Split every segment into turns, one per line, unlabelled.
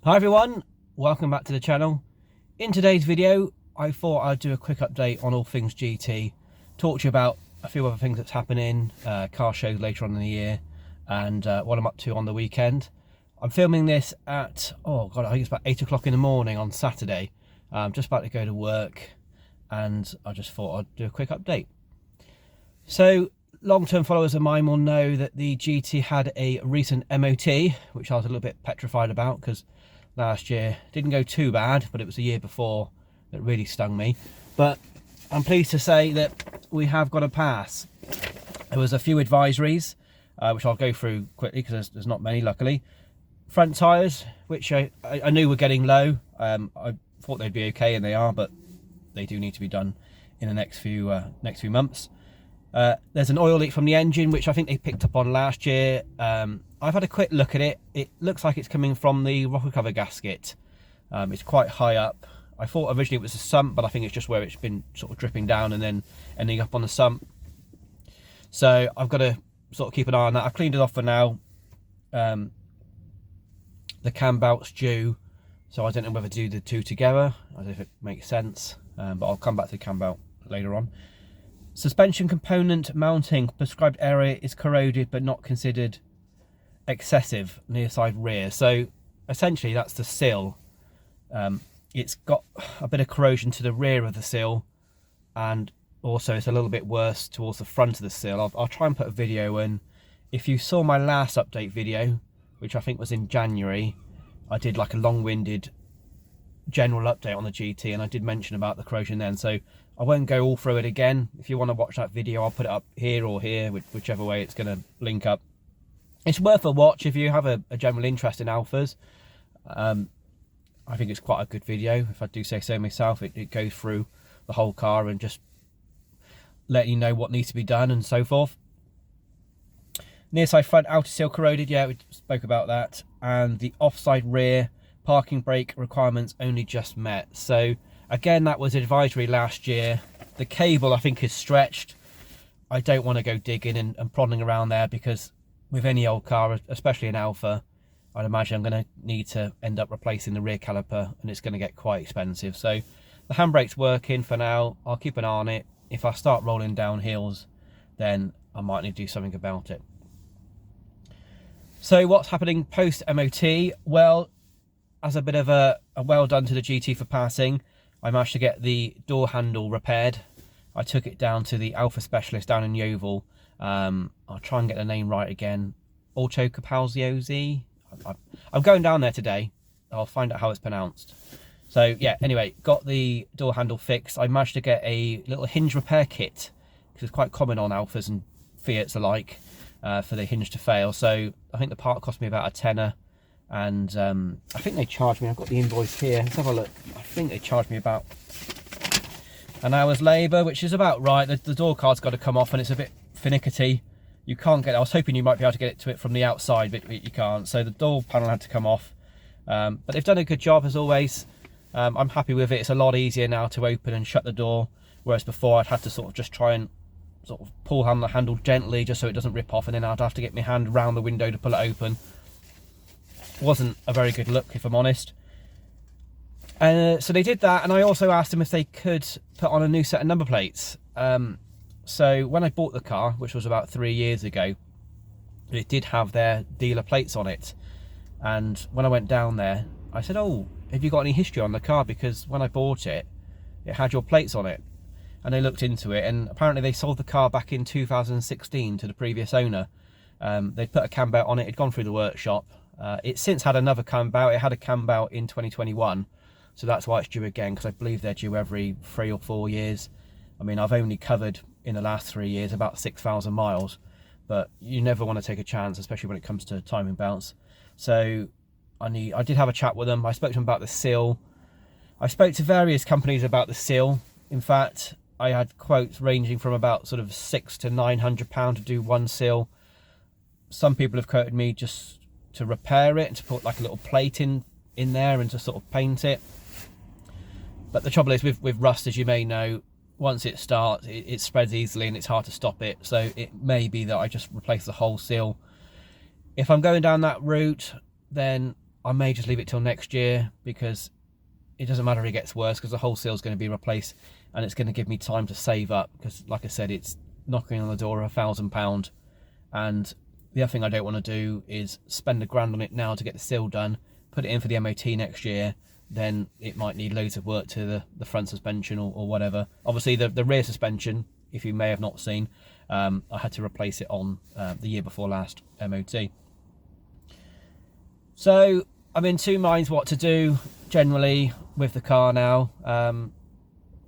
Hi everyone, welcome back to the channel. In today's video, I thought I'd do a quick update on all things GT, talk to you about a few other things that's happening, car shows later on in the year, and what I'm up to on the weekend. I'm filming this at, oh god, I think it's about 8 o'clock in the morning on Saturday. I'm just about to go to work, and I just thought I'd do a quick update. So, long-term followers of mine will know that the GT had a recent MOT, which I was a little bit petrified about because last year didn't go too bad, but it was the year before that really stung me. But I'm pleased to say that we have got a pass. There was a few advisories, which I'll go through quickly because there's not many, luckily. Front tyres, which I knew were getting low. I thought they'd be okay, and they are, but they do need to be done in the next few months. There's an oil leak from the engine, which I think they picked up on last year. I've had a quick look at it. It looks like it's coming from the rocker cover gasket. It's quite high up. I thought originally it was a sump, but I think it's just where it's been sort of dripping down and then ending up on the sump. So I've got to sort of keep an eye on that. I've cleaned it off for now. The cam belt's due, so I don't know whether to do the two together. I don't know if it makes sense, but I'll come back to the cam belt later on. Suspension component mounting, prescribed area is corroded but not considered excessive, near side rear. So essentially that's the sill. It's got a bit of corrosion to the rear of the sill, and also it's a little bit worse towards the front of the sill. I'll try and put a video in. If you saw my last update video, which I think was in January, I did like a long-winded general update on the GT, and I did mention about the corrosion then, so I won't go all through it again. If you want to watch that video, I'll put it up here or here, whichever way it's going to link up. It's worth a watch if you have a general interest in Alfas. I think it's quite a good video, if I do say so myself. It goes through the whole car and just letting you know what needs to be done and so forth. Near side front outer seal corroded, yeah, we spoke about that. And the offside rear parking brake requirements only just met. So again, that was advisory last year. The cable I think is stretched. I don't want to go digging and prodding around there, because with any old car, especially an Alfa, I'd imagine I'm going to need to end up replacing the rear caliper, and it's going to get quite expensive. So the handbrake's working for now. I'll keep an eye on it. If I start rolling down hills, then I might need to do something about it. So what's happening post MOT? Well, as a bit of a well done to the GT for passing, I managed to get the door handle repaired. I took it down to the Alfa specialist down in Yeovil. I'll try and get the name right again. Auto Capalziosi. I'm going down there today. I'll find out how it's pronounced. So yeah, anyway, got the door handle fixed. I managed to get a little hinge repair kit, because it's quite common on Alfas and Fiats alike for the hinge to fail. So I think the part cost me about a tenner. And I think they charged me, I've got the invoice here, let's have a look. I think they charged me about an hour's labour, which is about right. The door card's got to come off, and it's a bit finickety. You can't get it. I was hoping you might be able to get it to it from the outside, but you can't. So the door panel had to come off. But they've done a good job as always. I'm happy with it. It's a lot easier now to open and shut the door, whereas before I'd had to sort of just try and sort of pull on the handle gently just so it doesn't rip off, and then I'd have to get my hand around the window to pull it open. Wasn't a very good look, if I'm honest. So they did that, and I also asked them if they could put on a new set of number plates. So when I bought the car, which was about 3 years ago, it did have their dealer plates on it. And when I went down there, I said, oh, have you got any history on the car? Because when I bought it, it had your plates on it. And they looked into it, and apparently they sold the car back in 2016 to the previous owner. They'd put a cam belt on it, it'd gone through the workshop. It's since had another cam belt. It had a cam belt in 2021, so that's why it's due again, because I believe they're due every 3 or 4 years. I mean, I've only covered in the last 3 years about 6,000 miles, but you never want to take a chance, especially when it comes to timing belts. So I did have a chat with them. I spoke to them about the seal. I spoke to various companies about the seal. In fact, I had quotes ranging from about sort of £600 to £900 to do one seal. Some people have quoted me just to repair it and to put like a little plate in there and to sort of paint it. But the trouble is with rust, as you may know, once it starts, it spreads easily and it's hard to stop it. So it may be that I just replace the whole seal. If I'm going down that route, then I may just leave it till next year, because it doesn't matter if it gets worse, because the whole seal is going to be replaced, and it's going to give me time to save up, because like I said, it's knocking on the door of £1,000, and the other thing I don't want to do is spend £1,000 on it now to get the seal done, put it in for the MOT next year, then it might need loads of work to the front suspension or whatever. Obviously the rear suspension, if you may have not seen, I had to replace it on the year before last MOT. So I'm in two minds what to do generally with the car now.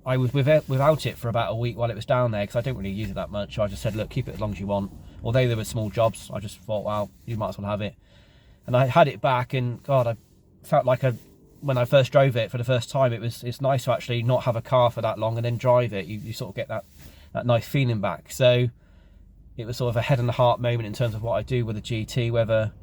I was without it for about a week while it was down there, because I don't really use it that much. So I just said, look, keep it as long as you want. Although there were small jobs, I just thought, well, you might as well have it. And I had it back, and God, I felt like when I first drove it for the first time, it's nice to actually not have a car for that long and then drive it. You sort of get that nice feeling back. So it was sort of a head and the heart moment in terms of what I do with the GT, whether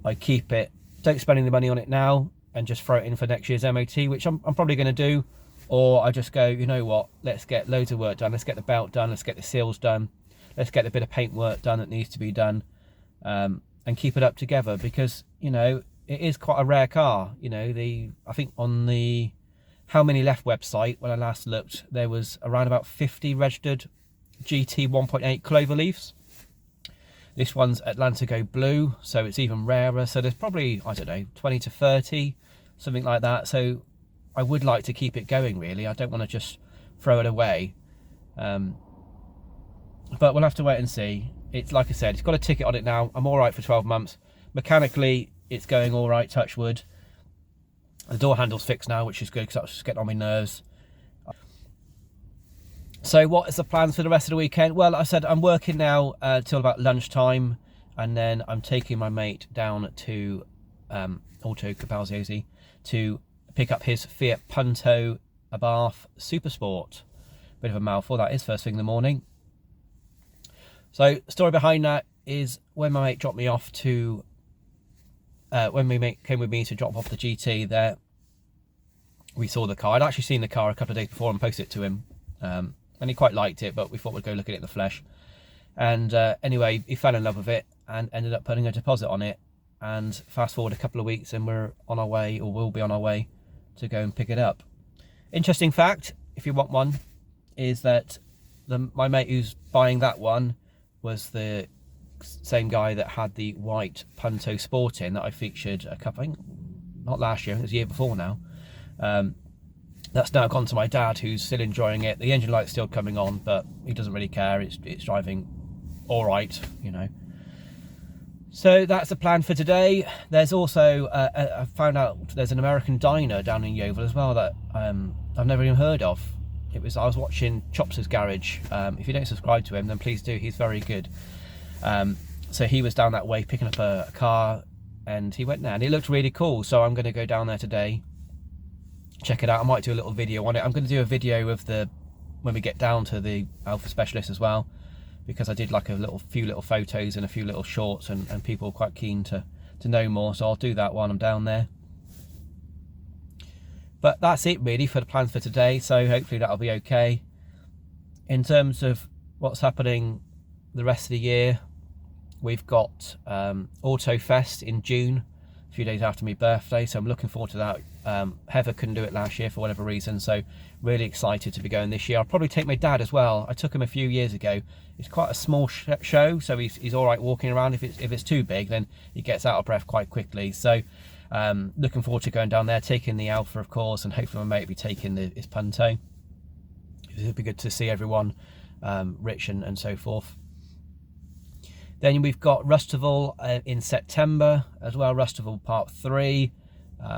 I keep it, don't spend any money on it now, and just throw it in for next year's MOT, which I'm probably going to do, or I just go, you know what, let's get loads of work done, let's get the belt done, let's get the seals done, let's get a bit of paint work done that needs to be done, and keep it up together, because, you know, it is quite a rare car. You know, I think on the How Many Left website, when I last looked, there was around about 50 registered GT 1.8 Cloverleafs. This one's Atlantico Blue, so it's even rarer. So there's probably, I don't know, 20 to 30, something like that. So I would like to keep it going, really. I don't want to just throw it away. But we'll have to wait and see. It's like I said, it's got a ticket on it now. I'm all right for 12 months. Mechanically, it's going all right, touch wood. The door handle's fixed now, which is good, because that was just getting on my nerves. So what is the plans for the rest of the weekend? Well, like I said, I'm working now till about lunchtime, and then I'm taking my mate down to Auto Capalziosi to pick up his Fiat Punto Abarth Supersport. Bit of a mouthful that is, first thing in the morning. So story behind that is, when my mate dropped me off to when my mate came with me to drop off the GT there, we saw the car. I'd actually seen the car a couple of days before and posted it to him, and he quite liked it, but we thought we'd go look at it in the flesh. And anyway, he fell in love with it and ended up putting a deposit on it, and fast forward a couple of weeks and we're on our way, or will be on our way, to go and pick it up. Interesting fact, if you want one, is that my mate who's buying that one was the same guy that had the white Punto Sport in that I featured a couple, I think, not last year, it was the year before now. That's now gone to my dad, who's still enjoying it. The engine light's still coming on, but he doesn't really care. It's driving all right, you know. So that's the plan for today. There's also, I found out there's an American diner down in Yeovil as well that I've never even heard of. I was watching Chops's Garage. If you don't subscribe to him, then please do. He's very good. So he was down that way picking up a car, and he went there, and it looked really cool. So I'm going to go down there today, check it out. I might do a little video on it. I'm going to do a video of when we get down to the Alfa Specialist as well, because I did like a few little photos and a few little shorts, and people are quite keen to know more. So I'll do that while I'm down there. But that's it really for the plans for today. So hopefully that'll be okay. In terms of what's happening the rest of the year, we've got Auto Fest in June, a few days after my birthday, so I'm looking forward to that. Heather couldn't do it last year for whatever reason, so really excited to be going this year. I'll probably take my dad as well. I took him a few years ago. It's quite a small show, so he's all right walking around. If it's too big, then he gets out of breath quite quickly. So looking forward to going down there, taking the Alfa, of course, and hopefully my mate will be taking his Punto. It'd be good to see everyone, Rich and so forth. Then we've got Rustival in September as well, Rustival Part 3.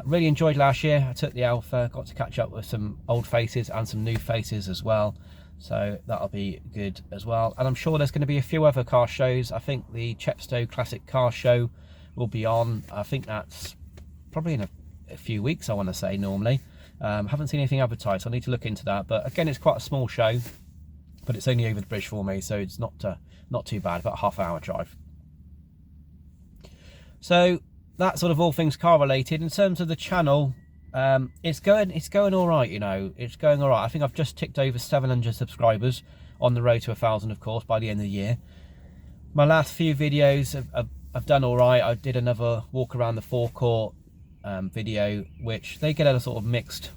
Really enjoyed last year. I took the Alfa, got to catch up with some old faces and some new faces as well. So that'll be good as well. And I'm sure there's going to be a few other car shows. I think the Chepstow Classic Car Show will be on. I think that's probably in a few weeks, I want to say, normally. Haven't seen anything advertised, so I need to look into that. But again, it's quite a small show, but it's only over the bridge for me, so it's not too bad, about a half-hour drive. So that's sort of all things car related. In terms of the channel, it's going all right, you know. It's going all right. I think I've just ticked over 700 subscribers, on the road to 1,000, of course, by the end of the year. My last few videos have have done all right. I did another walk around the forecourt video, which they get a sort of mixed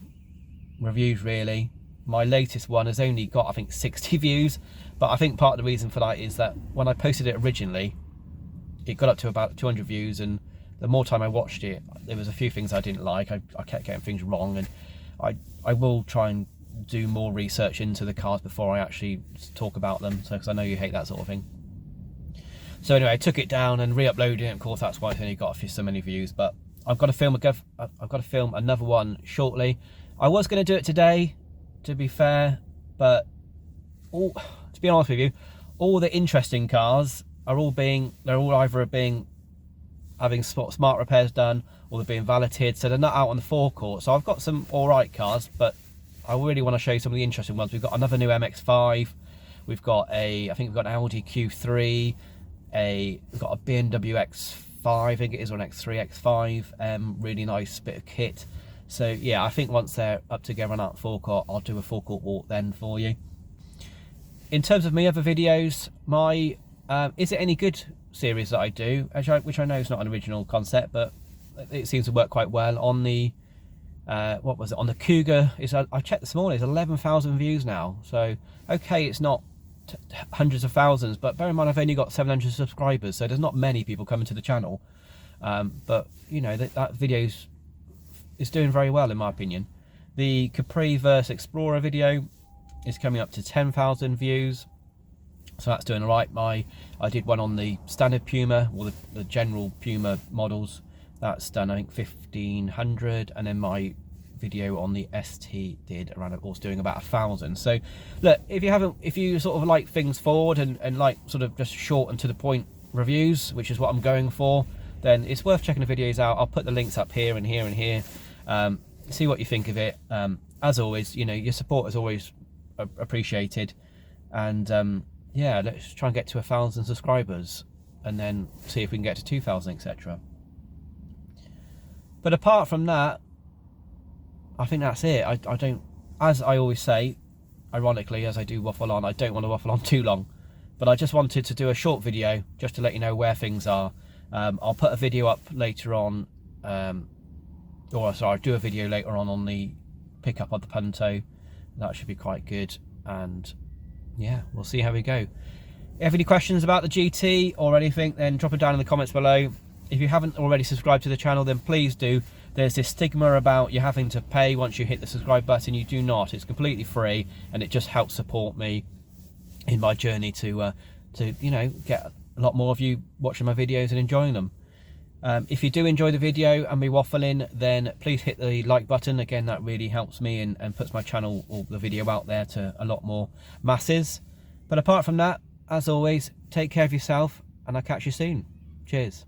reviews really. My latest one has only got, I think, 60 views, but I think part of the reason for that is that when I posted it originally, it got up to about 200 views, and the more time I watched it, there was a few things I didn't like. I kept getting things wrong, and I will try and do more research into the cars before I actually talk about them, so because I know you hate that sort of thing. So anyway, I took it down and re-uploaded it. Of course, that's why it's only got so many views. But I've got to film another one shortly. I was going to do it today, to be fair, but to be honest with you, all the interesting cars are they're either having smart repairs done, or they're being valeted, so they're not out on the forecourt. So I've got some all right cars, but I really want to show you some of the interesting ones. We've got another new MX-5. We've got I think we've got an Audi Q3. We've got a BMW X5, I think it is, or an X3, X5. Really nice bit of kit. So yeah, I think once they're up together and out forecourt, I'll do a forecourt walk then for you. In terms of my other videos, my Is It Any Good series that I do, which I know is not an original concept, but it seems to work quite well on the what was it, on the Cougar. I checked this morning, it's 11,000 views now. So okay, it's not hundreds of thousands, but bear in mind I've only got 700 subscribers, so there's not many people coming to the channel, but you know, that video is doing very well in my opinion. The Capri vs Explorer video is coming up to 10,000 views, so that's doing all right. I did one on the standard Puma, or the general Puma models. That's done, I think, 1,500, and then my video on the ST did around, of course, doing about 1,000. So look, if you sort of like things forward and like sort of just short and to the point reviews, which is what I'm going for, then it's worth checking the videos out. I'll put the links up here and here and here. See what you think of it. As always, you know, your support is always appreciated, and yeah, let's try and get to 1,000 subscribers, and then see if we can get to 2,000, etc. But apart from that, I think that's it. I don't, as I always say, ironically, as I do waffle on, I don't want to waffle on too long, but I just wanted to do a short video just to let you know where things are. I'll put a video up later on, or sorry, I'll do a video later on the pickup of the Punto. That should be quite good, and yeah, we'll see how we go. If you have any questions about the GT or anything, then drop it down in the comments below. If you haven't already subscribed to the channel, then please do. There's this stigma about you having to pay once you hit the subscribe button. You do not. It's completely free, and it just helps support me in my journey to you know, get a lot more of you watching my videos and enjoying them. If you do enjoy the video and me waffling, then please hit the like button. Again, that really helps me and puts my channel or the video out there to a lot more masses. But apart from that, as always, take care of yourself, and I'll catch you soon. Cheers.